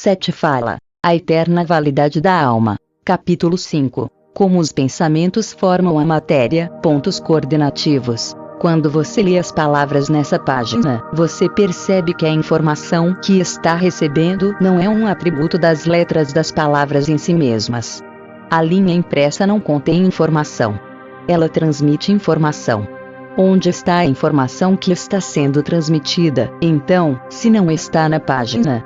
7 fala: a eterna validade da alma. Capítulo 5. Como os pensamentos formam a matéria. Pontos coordenativos. Quando você lê as palavras nessa página, você percebe que a informação que está recebendo não é um atributo das letras das palavras em si mesmas. A linha impressa não contém informação. Ela transmite informação. Onde está a informação que está sendo transmitida, então, se não está na página?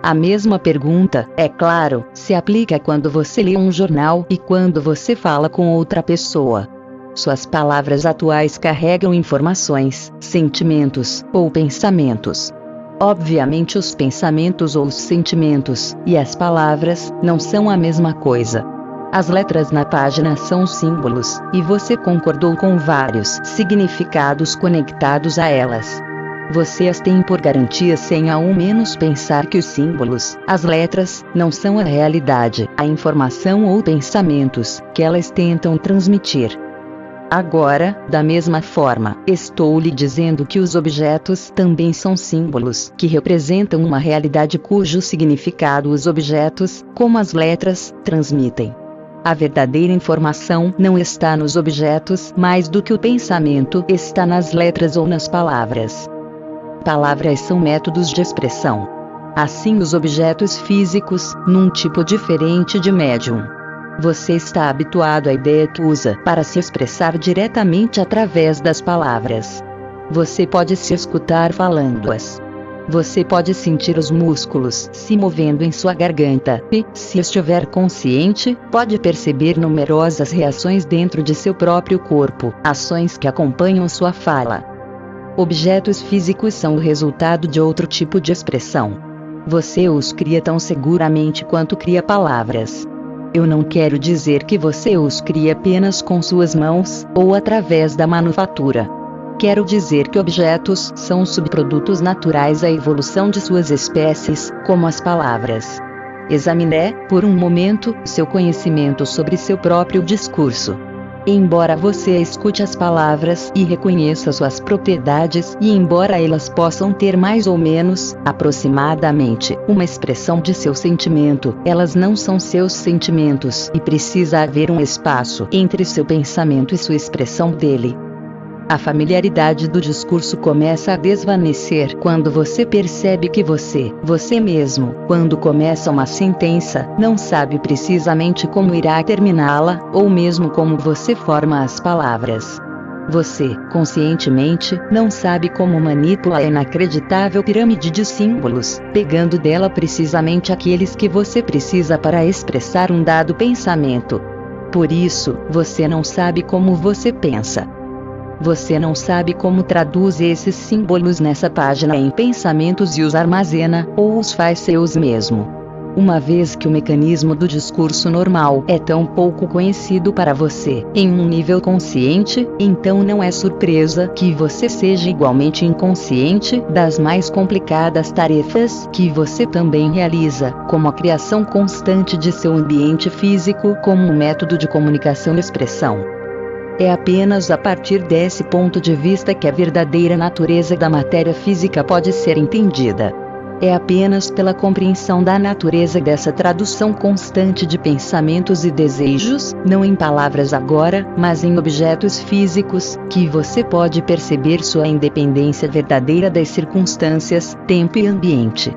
A mesma pergunta, é claro, se aplica quando você lê um jornal e quando você fala com outra pessoa. Suas palavras atuais carregam informações, sentimentos, ou pensamentos. Obviamente os pensamentos ou os sentimentos, e as palavras, não são a mesma coisa. As letras na página são símbolos, e você concordou com vários significados conectados a elas. Você as tem por garantia sem ao menos pensar que os símbolos, as letras, não são a realidade, a informação ou pensamentos que elas tentam transmitir. Agora, da mesma forma, estou lhe dizendo que os objetos também são símbolos que representam uma realidade cujo significado os objetos, como as letras, transmitem. A verdadeira informação não está nos objetos mais do que o pensamento está nas letras ou nas palavras. Palavras são métodos de expressão. Assim os objetos físicos, num tipo diferente de médium. Você está habituado à ideia que usa para se expressar diretamente através das palavras. Você pode se escutar falando-as. Você pode sentir os músculos se movendo em sua garganta e, se estiver consciente, pode perceber numerosas reações dentro de seu próprio corpo, ações que acompanham sua fala. Objetos físicos são o resultado de outro tipo de expressão. Você os cria tão seguramente quanto cria palavras. Eu não quero dizer que você os cria apenas com suas mãos, ou através da manufatura. Quero dizer que objetos são subprodutos naturais da evolução de suas espécies, como as palavras. Examine, por um momento, seu conhecimento sobre seu próprio discurso. Embora você escute as palavras e reconheça suas propriedades, e embora elas possam ter mais ou menos, aproximadamente, uma expressão de seu sentimento, elas não são seus sentimentos e precisa haver um espaço entre seu pensamento e sua expressão dele. A familiaridade do discurso começa a desvanecer quando você percebe que você mesmo, quando começa uma sentença, não sabe precisamente como irá terminá-la, ou mesmo como você forma as palavras. Você, conscientemente, não sabe como manipula a inacreditável pirâmide de símbolos, pegando dela precisamente aqueles que você precisa para expressar um dado pensamento. Por isso, você não sabe como você pensa. Você não sabe como traduz esses símbolos nessa página em pensamentos e os armazena, ou os faz seus mesmo. Uma vez que o mecanismo do discurso normal é tão pouco conhecido para você, em um nível consciente, então não é surpresa que você seja igualmente inconsciente das mais complicadas tarefas que você também realiza, como a criação constante de seu ambiente físico como um método de comunicação e expressão. É apenas a partir desse ponto de vista que a verdadeira natureza da matéria física pode ser entendida. É apenas pela compreensão da natureza dessa tradução constante de pensamentos e desejos, não em palavras agora, mas em objetos físicos, que você pode perceber sua independência verdadeira das circunstâncias, tempo e ambiente.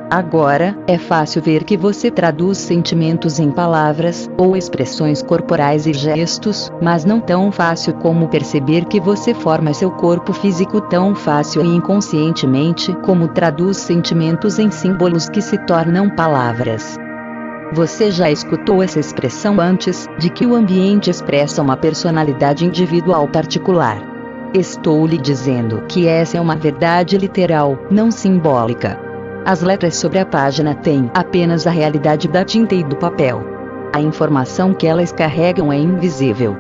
Agora, é fácil ver que você traduz sentimentos em palavras, ou expressões corporais e gestos, mas não tão fácil como perceber que você forma seu corpo físico tão fácil e inconscientemente como traduz sentimentos em símbolos que se tornam palavras. Você já escutou essa expressão antes, de que o ambiente expressa uma personalidade individual particular. Estou lhe dizendo que essa é uma verdade literal, não simbólica. As letras sobre a página têm apenas a realidade da tinta e do papel. A informação que elas carregam é invisível.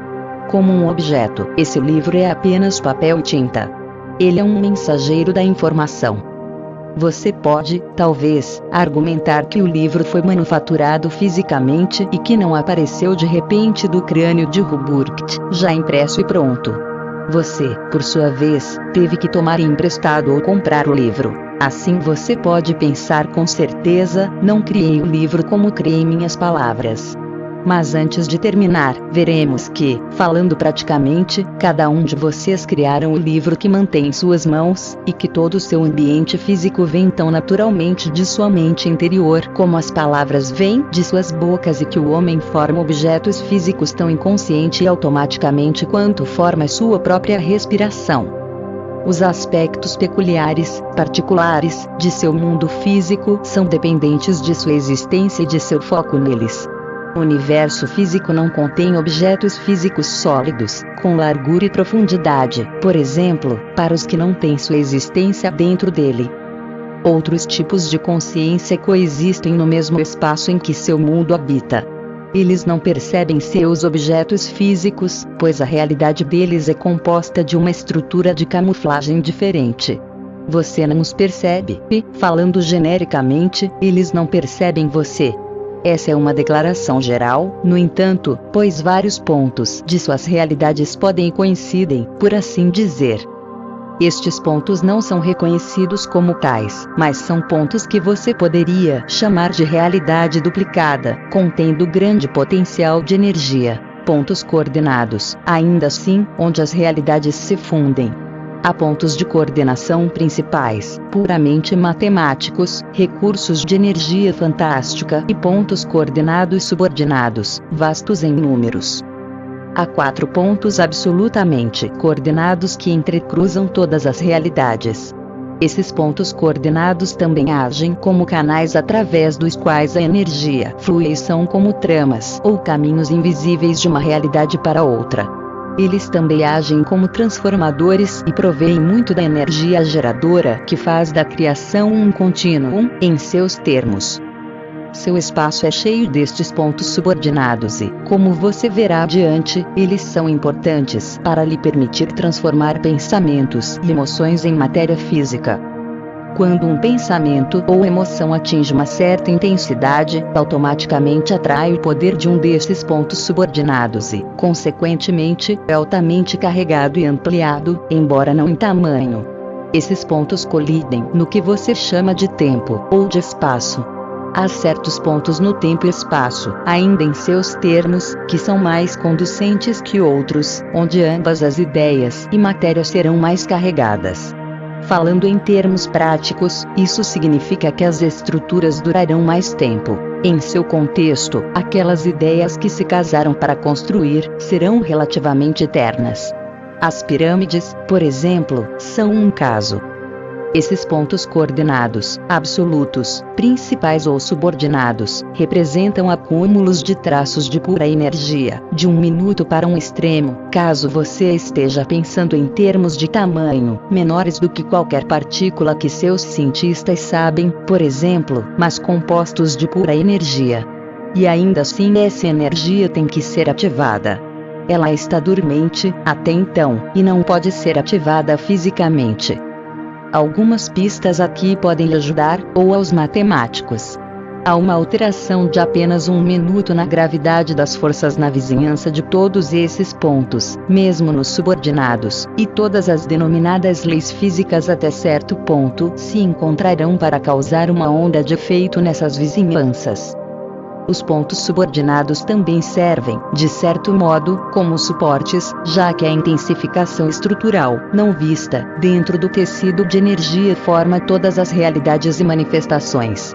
Como um objeto, esse livro é apenas papel e tinta. Ele é um mensageiro da informação. Você pode, talvez, argumentar que o livro foi manufaturado fisicamente e que não apareceu de repente do crânio de Ruburcht, já impresso e pronto. Você, por sua vez, teve que tomar emprestado ou comprar o livro. Assim você pode pensar com certeza: não criei o livro como criei minhas palavras. Mas antes de terminar, veremos que, falando praticamente, cada um de vocês criaram o livro que mantém em suas mãos, e que todo o seu ambiente físico vem tão naturalmente de sua mente interior como as palavras vêm de suas bocas, e que o homem forma objetos físicos tão inconsciente e automaticamente quanto forma sua própria respiração. Os aspectos peculiares, particulares, de seu mundo físico são dependentes de sua existência e de seu foco neles. O universo físico não contém objetos físicos sólidos, com largura e profundidade, por exemplo, para os que não têm sua existência dentro dele. Outros tipos de consciência coexistem no mesmo espaço em que seu mundo habita. Eles não percebem seus objetos físicos, pois a realidade deles é composta de uma estrutura de camuflagem diferente. Você não os percebe, e, falando genericamente, eles não percebem você. Essa é uma declaração geral, no entanto, pois vários pontos de suas realidades podem e coincidem, por assim dizer. Estes pontos não são reconhecidos como tais, mas são pontos que você poderia chamar de realidade duplicada, contendo grande potencial de energia. Pontos coordenados, ainda assim, onde as realidades se fundem. Há pontos de coordenação principais, puramente matemáticos, recursos de energia fantástica, e pontos coordenados subordinados, vastos em números. Há 4 pontos absolutamente coordenados que entrecruzam todas as realidades. Esses pontos coordenados também agem como canais através dos quais a energia flui, e são como tramas ou caminhos invisíveis de uma realidade para outra. Eles também agem como transformadores e provêm muito da energia geradora que faz da criação um contínuo, em seus termos. Seu espaço é cheio destes pontos subordinados e, como você verá adiante, eles são importantes para lhe permitir transformar pensamentos e emoções em matéria física. Quando um pensamento ou emoção atinge uma certa intensidade, automaticamente atrai o poder de um desses pontos subordinados e, consequentemente, é altamente carregado e ampliado, embora não em tamanho. Esses pontos colidem no que você chama de tempo ou de espaço. Há certos pontos no tempo e espaço, ainda em seus termos, que são mais conducentes que outros, onde ambas as ideias e matéria serão mais carregadas. Falando em termos práticos, isso significa que as estruturas durarão mais tempo. Em seu contexto, aquelas ideias que se casaram para construir serão relativamente eternas. As pirâmides, por exemplo, são um caso. Esses pontos coordenados, absolutos, principais ou subordinados, representam acúmulos de traços de pura energia, de um minuto para um extremo, caso você esteja pensando em termos de tamanho, menores do que qualquer partícula que seus cientistas sabem, por exemplo, mas compostos de pura energia. E ainda assim essa energia tem que ser ativada. Ela está dormente, até então, e não pode ser ativada fisicamente. Algumas pistas aqui podem lhe ajudar, ou aos matemáticos. Há uma alteração de apenas 1 minuto na gravidade das forças na vizinhança de todos esses pontos, mesmo nos subordinados, e todas as denominadas leis físicas até certo ponto se encontrarão para causar uma onda de efeito nessas vizinhanças. Os pontos subordinados também servem, de certo modo, como suportes, já que a intensificação estrutural, não vista, dentro do tecido de energia forma todas as realidades e manifestações.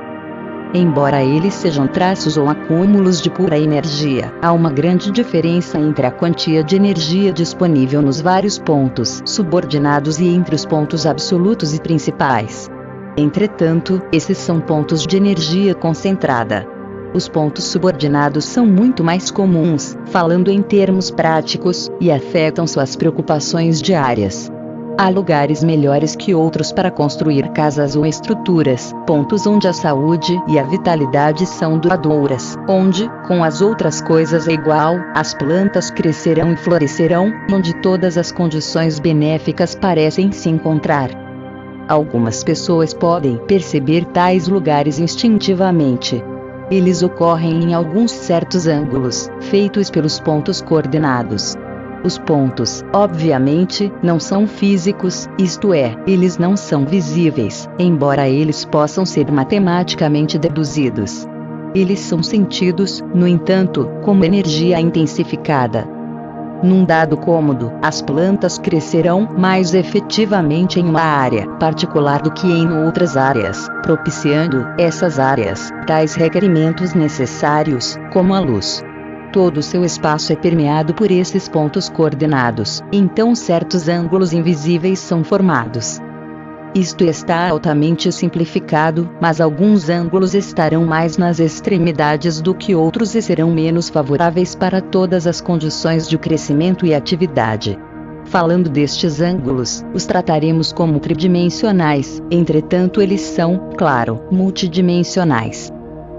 Embora eles sejam traços ou acúmulos de pura energia, há uma grande diferença entre a quantia de energia disponível nos vários pontos subordinados e entre os pontos absolutos e principais. Entretanto, esses são pontos de energia concentrada. Os pontos subordinados são muito mais comuns, falando em termos práticos, e afetam suas preocupações diárias. Há lugares melhores que outros para construir casas ou estruturas, pontos onde a saúde e a vitalidade são duradouras, onde, com as outras coisas é igual, as plantas crescerão e florescerão, onde todas as condições benéficas parecem se encontrar. Algumas pessoas podem perceber tais lugares instintivamente. Eles ocorrem em alguns certos ângulos, feitos pelos pontos coordenados. Os pontos, obviamente, não são físicos, isto é, eles não são visíveis, embora eles possam ser matematicamente deduzidos. Eles são sentidos, no entanto, como energia intensificada. Num dado cômodo, as plantas crescerão mais efetivamente em uma área particular do que em outras áreas, propiciando, essas áreas, tais requerimentos necessários, como a luz. Todo o seu espaço é permeado por esses pontos coordenados, então certos ângulos invisíveis são formados. Isto está altamente simplificado, mas alguns ângulos estarão mais nas extremidades do que outros e serão menos favoráveis para todas as condições de crescimento e atividade. Falando destes ângulos, os trataremos como tridimensionais, entretanto eles são, claro, multidimensionais.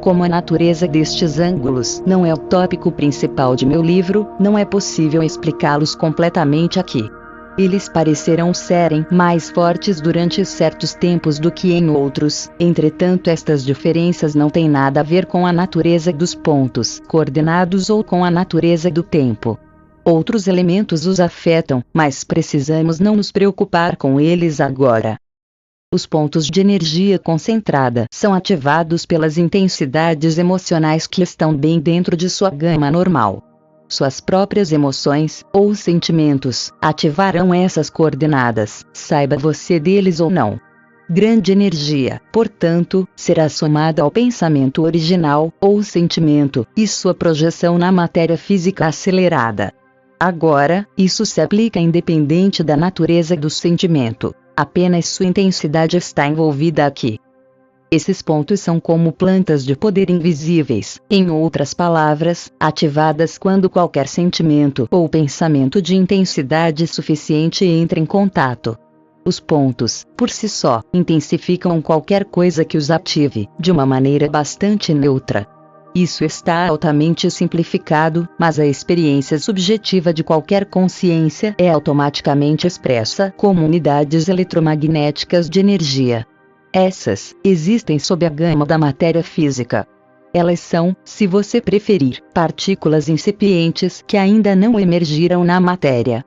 Como a natureza destes ângulos não é o tópico principal de meu livro, não é possível explicá-los completamente aqui. Eles parecerão serem mais fortes durante certos tempos do que em outros, entretanto estas diferenças não têm nada a ver com a natureza dos pontos coordenados ou com a natureza do tempo. Outros elementos os afetam, mas precisamos não nos preocupar com eles agora. Os pontos de energia concentrada são ativados pelas intensidades emocionais que estão bem dentro de sua gama normal. Suas próprias emoções, ou sentimentos, ativarão essas coordenadas, saiba você deles ou não. Grande energia, portanto, será somada ao pensamento original, ou sentimento, e sua projeção na matéria física acelerada. Agora, isso se aplica independente da natureza do sentimento, apenas sua intensidade está envolvida aqui. Esses pontos são como plantas de poder invisíveis, em outras palavras, ativadas quando qualquer sentimento ou pensamento de intensidade suficiente entra em contato. Os pontos, por si só, intensificam qualquer coisa que os ative, de uma maneira bastante neutra. Isso está altamente simplificado, mas a experiência subjetiva de qualquer consciência é automaticamente expressa como unidades eletromagnéticas de energia. Essas existem sob a gama da matéria física. Elas são, se você preferir, partículas incipientes que ainda não emergiram na matéria.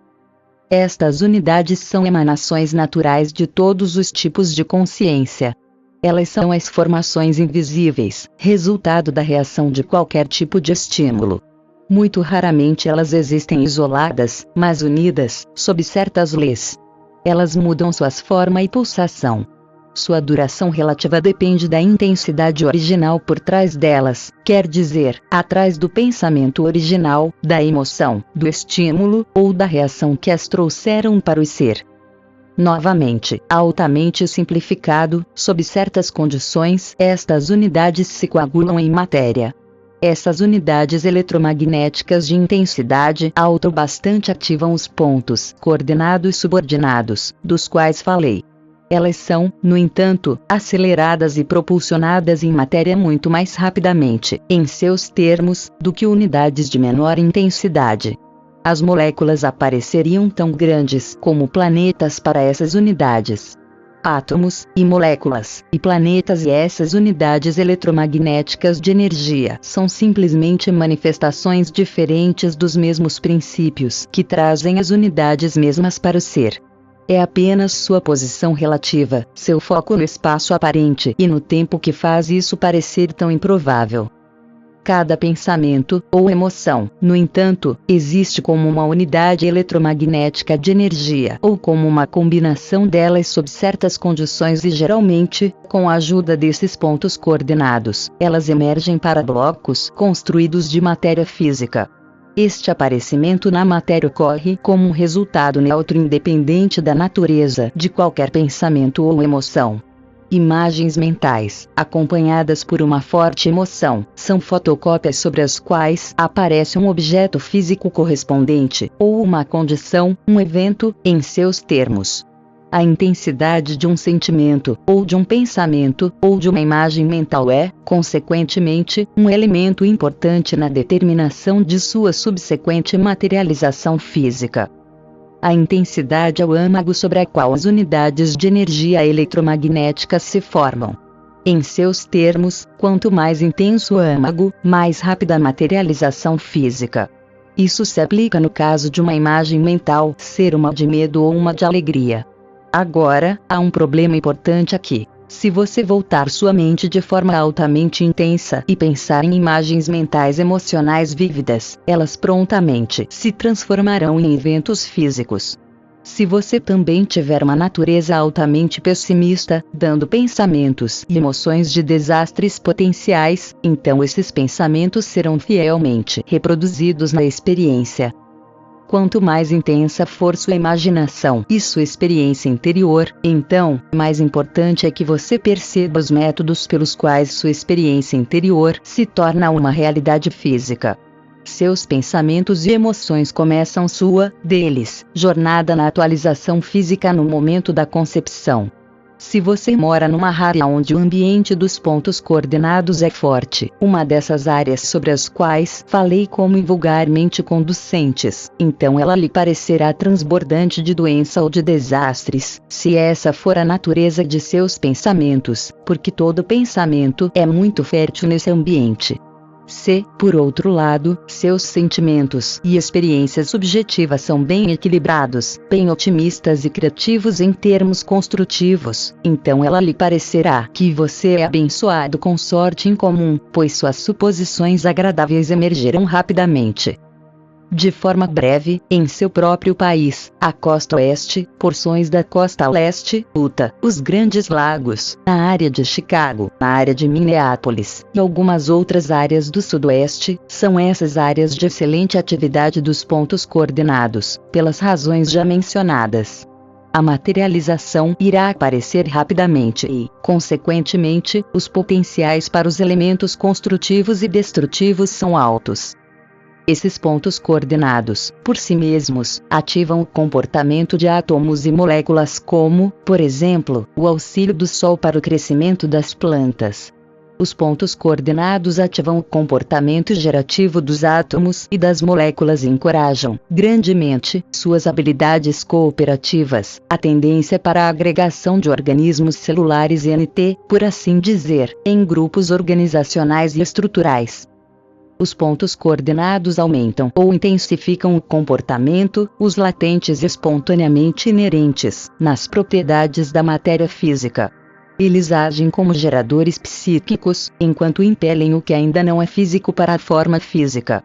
Estas unidades são emanações naturais de todos os tipos de consciência. Elas são as formações invisíveis, resultado da reação de qualquer tipo de estímulo. Muito raramente elas existem isoladas, mas unidas, sob certas leis. Elas mudam suas forma e pulsação. Sua duração relativa depende da intensidade original por trás delas, quer dizer, atrás do pensamento original, da emoção, do estímulo, ou da reação que as trouxeram para o ser. Novamente, altamente simplificado, sob certas condições, estas unidades se coagulam em matéria. Essas unidades eletromagnéticas de intensidade alta bastante ativam os pontos coordenados subordinados, dos quais falei. Elas são, no entanto, aceleradas e propulsionadas em matéria muito mais rapidamente, em seus termos, do que unidades de menor intensidade. As moléculas apareceriam tão grandes como planetas para essas unidades. Átomos, e moléculas, e planetas e essas unidades eletromagnéticas de energia são simplesmente manifestações diferentes dos mesmos princípios que trazem as unidades mesmas para o ser. É apenas sua posição relativa, seu foco no espaço aparente e no tempo que faz isso parecer tão improvável. Cada pensamento, ou emoção, no entanto, existe como uma unidade eletromagnética de energia ou como uma combinação delas sob certas condições e geralmente, com a ajuda desses pontos coordenados, elas emergem para blocos construídos de matéria física. Este aparecimento na matéria ocorre como um resultado neutro independente da natureza de qualquer pensamento ou emoção. Imagens mentais, acompanhadas por uma forte emoção, são fotocópias sobre as quais aparece um objeto físico correspondente, ou uma condição, um evento, em seus termos. A intensidade de um sentimento, ou de um pensamento, ou de uma imagem mental é, consequentemente, um elemento importante na determinação de sua subsequente materialização física. A intensidade é o âmago sobre a qual as unidades de energia eletromagnética se formam. Em seus termos, quanto mais intenso o âmago, mais rápida a materialização física. Isso se aplica no caso de uma imagem mental ser uma de medo ou uma de alegria. Agora, há um problema importante aqui. Se você voltar sua mente de forma altamente intensa e pensar em imagens mentais emocionais vívidas, elas prontamente se transformarão em eventos físicos. Se você também tiver uma natureza altamente pessimista, dando pensamentos e emoções de desastres potenciais, então esses pensamentos serão fielmente reproduzidos na experiência. Quanto mais intensa for sua imaginação e sua experiência interior, então, mais importante é que você perceba os métodos pelos quais sua experiência interior se torna uma realidade física. Seus pensamentos e emoções começam deles, jornada na atualização física no momento da concepção. Se você mora numa área onde o ambiente dos pontos coordenados é forte, uma dessas áreas sobre as quais falei como vulgarmente conducentes, então ela lhe parecerá transbordante de doença ou de desastres, se essa for a natureza de seus pensamentos, porque todo pensamento é muito fértil nesse ambiente. Se, por outro lado, seus sentimentos e experiências subjetivas são bem equilibrados, bem otimistas e criativos em termos construtivos, então ela lhe parecerá que você é abençoado com sorte incomum, pois suas suposições agradáveis emergerão rapidamente. De forma breve, em seu próprio país, a costa oeste, porções da costa leste, Utah, os Grandes Lagos, na área de Chicago, na área de Minneapolis, e algumas outras áreas do sudoeste, são essas áreas de excelente atividade dos pontos coordenados, pelas razões já mencionadas. A materialização irá aparecer rapidamente e, consequentemente, os potenciais para os elementos construtivos e destrutivos são altos. Esses pontos coordenados, por si mesmos, ativam o comportamento de átomos e moléculas como, por exemplo, o auxílio do Sol para o crescimento das plantas. Os pontos coordenados ativam o comportamento gerativo dos átomos e das moléculas e encorajam, grandemente, suas habilidades cooperativas, a tendência para a agregação de organismos celulares e por assim dizer, em grupos organizacionais e estruturais. Os pontos coordenados aumentam ou intensificam o comportamento, os latentes e espontaneamente inerentes, nas propriedades da matéria física. Eles agem como geradores psíquicos, enquanto impelem o que ainda não é físico para a forma física.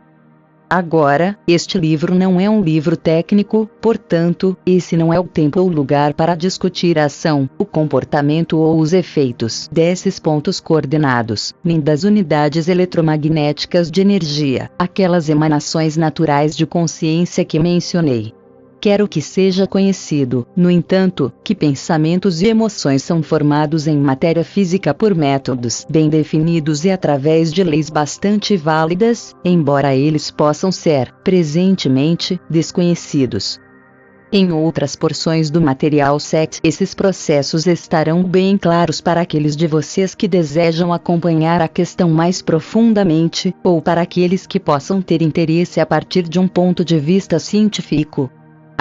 Agora, este livro não é um livro técnico, portanto, esse não é o tempo ou lugar para discutir a ação, o comportamento ou os efeitos desses pontos coordenados, nem das unidades eletromagnéticas de energia, aquelas emanações naturais de consciência que mencionei. Quero que seja conhecido, no entanto, que pensamentos e emoções são formados em matéria física por métodos bem definidos e através de leis bastante válidas, embora eles possam ser, presentemente, desconhecidos. Em outras porções do material 7, esses processos estarão bem claros para aqueles de vocês que desejam acompanhar a questão mais profundamente, ou para aqueles que possam ter interesse a partir de um ponto de vista científico.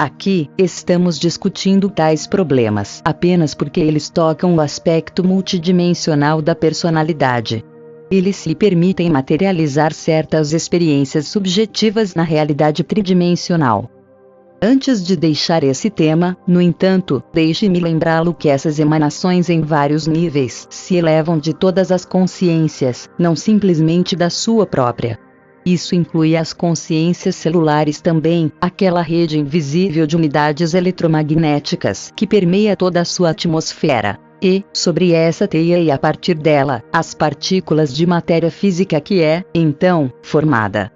Aqui, estamos discutindo tais problemas apenas porque eles tocam o aspecto multidimensional da personalidade. Eles lhe permitem materializar certas experiências subjetivas na realidade tridimensional. Antes de deixar esse tema, no entanto, deixe-me lembrá-lo que essas emanações em vários níveis se elevam de todas as consciências, não simplesmente da sua própria. Isso inclui as consciências celulares também, aquela rede invisível de unidades eletromagnéticas que permeia toda a sua atmosfera. E, sobre essa teia e a partir dela, as partículas de matéria física que é, então, formada.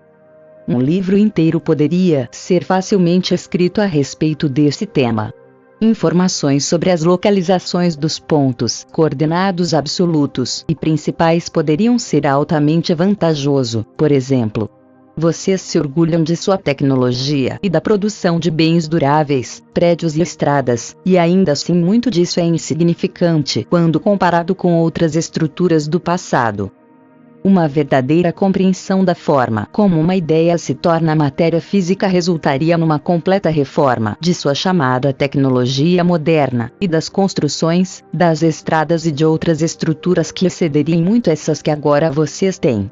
Um livro inteiro poderia ser facilmente escrito a respeito desse tema. Informações sobre as localizações dos pontos coordenados absolutos e principais poderiam ser altamente vantajoso, por exemplo. Vocês se orgulham de sua tecnologia e da produção de bens duráveis, prédios e estradas, e ainda assim muito disso é insignificante quando comparado com outras estruturas do passado. Uma verdadeira compreensão da forma como uma ideia se torna matéria física resultaria numa completa reforma de sua chamada tecnologia moderna, e das construções, das estradas e de outras estruturas que excederiam muito essas que agora vocês têm.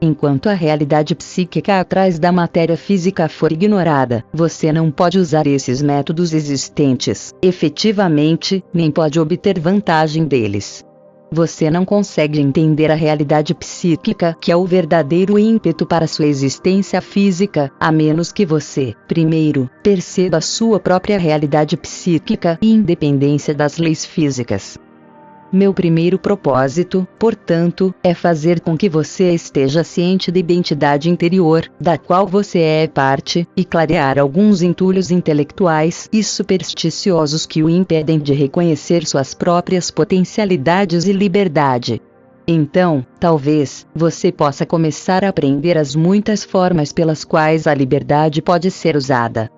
Enquanto a realidade psíquica atrás da matéria física for ignorada, você não pode usar esses métodos existentes, efetivamente, nem pode obter vantagem deles. Você não consegue entender a realidade psíquica, que é o verdadeiro ímpeto para sua existência física, a menos que você, primeiro, perceba a sua própria realidade psíquica e independência das leis físicas. Meu primeiro propósito, portanto, é fazer com que você esteja ciente da identidade interior, da qual você é parte, e clarear alguns entulhos intelectuais e supersticiosos que o impedem de reconhecer suas próprias potencialidades e liberdade. Então, talvez, você possa começar a aprender as muitas formas pelas quais a liberdade pode ser usada.